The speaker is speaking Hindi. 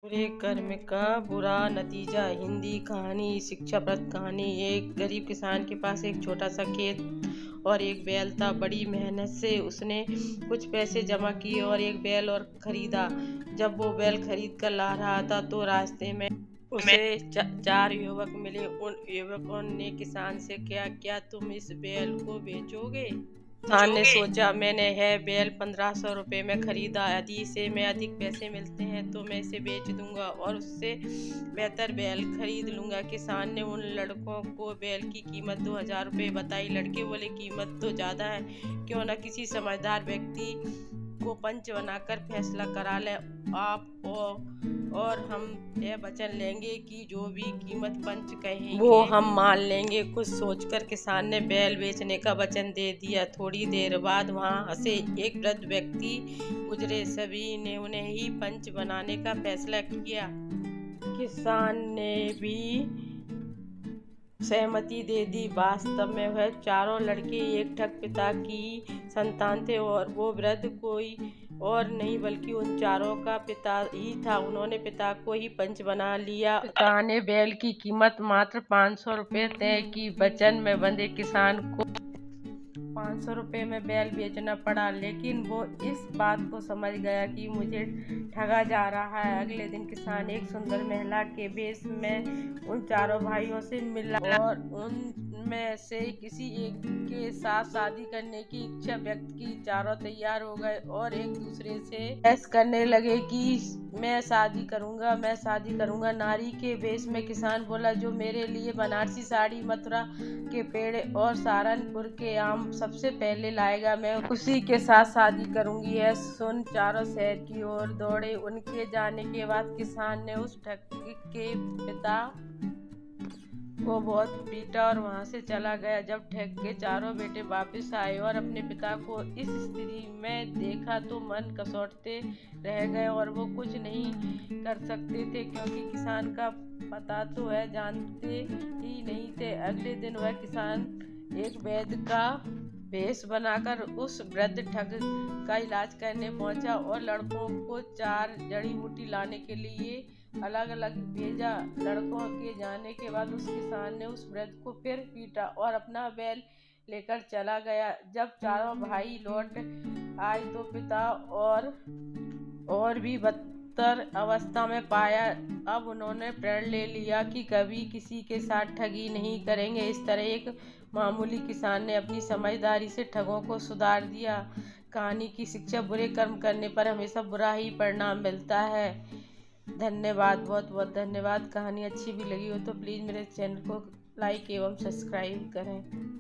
बुरे कर्म का बुरा नतीजा। हिंदी कहानी शिक्षाप्रद कहानी। एक गरीब किसान के पास एक छोटा सा खेत और एक बैल था। बड़ी मेहनत से उसने कुछ पैसे जमा किए और एक बैल और खरीदा। जब वो बैल खरीद कर ला रहा था तो रास्ते में उसे चार युवक मिले। उन युवकों ने किसान से कहा, क्या तुम इस बैल को बेचोगे? किसान ने सोचा, मैंने है बैल 1500 रुपये में खरीदा, यदि इसे में अधिक पैसे मिलते हैं तो मैं इसे बेच दूंगा और उससे बेहतर बैल खरीद लूंगा। किसान ने उन लड़कों को बैल की कीमत 2000 रुपये बताई। लड़के बोले, कीमत तो ज्यादा है, क्यों न किसी समझदार व्यक्ति को पंच बनाकर फैसला करा ले। आप और हम यह वचन लेंगे कि जो भी कीमत पंच कहेंगे वो हम मान लेंगे। कुछ सोचकर किसान ने बैल बेचने का वचन दे दिया। थोड़ी देर बाद वहां से एक वृद्ध व्यक्ति गुजरे। सभी ने उन्हें ही पंच बनाने का फैसला किया। किसान ने भी सहमति दे दी। वास्तव में वह चारों लड़के एक ठग पिता की संतान थे और वो वृद्ध कोई और नहीं बल्कि उन चारों का पिता ही था। उन्होंने पिता को ही पंच बना लिया। पिता ने बैल की कीमत मात्र 500 रुपये तय की। वचन में बंधे किसान को 500 रुपये में बैल बेचना पड़ा, लेकिन वो इस बात को समझ गया कि मुझे ठगा जा रहा है। अगले दिन किसान एक सुंदर महिला के वेश में उन चारों भाइयों से मिला और उनमें से किसी एक के साथ शादी करने की इच्छा व्यक्त की। चारों तैयार हो गए और एक दूसरे से बहस करने लगे कि मैं शादी करूंगा। नारी के वेश में किसान बोला, जो मेरे लिए बनारसी साड़ी, मथुरा के पेड़ और सहारनपुर के आम सबसे पहले लाएगा, मैं उसी के साथ शादी करूंगी। यह सुन चारों शहर की ओर दौड़े। उनके जाने के बाद किसान ने उस ठग के पिता को बहुत पीटा और वहां से चला गया। जब ठग के चारों बेटे वापस आए और अपने पिता को इस स्थिति में देखा तो मन कसौटते रह गए और वो कुछ नहीं कर सकते थे, क्योंकि किसान का पता तो वह जानते ही नहीं थे। अगले दिन वह किसान एक वैद्य का भेष बनाकर उस वृद्ध ठग का इलाज करने पहुंचा और लड़कों को 4 जड़ी बूटी लाने के लिए अलग अलग भेजा। लड़कों के जाने के बाद उस किसान ने उस वृद्ध को फिर पीटा और अपना बैल लेकर चला गया। जब चारों भाई लौट आए तो पिता और भी बदतर अवस्था में पाया। अब उन्होंने प्रण ले लिया कि कभी किसी के साथ ठगी नहीं करेंगे। इस तरह एक मामूली किसान ने अपनी समझदारी से ठगों को सुधार दिया। कहानी की शिक्षा, बुरे कर्म करने पर हमेशा बुरा ही परिणाम मिलता है। धन्यवाद, बहुत बहुत धन्यवाद। कहानी अच्छी भी लगी हो तो प्लीज़ मेरे चैनल को लाइक एवं सब्सक्राइब करें।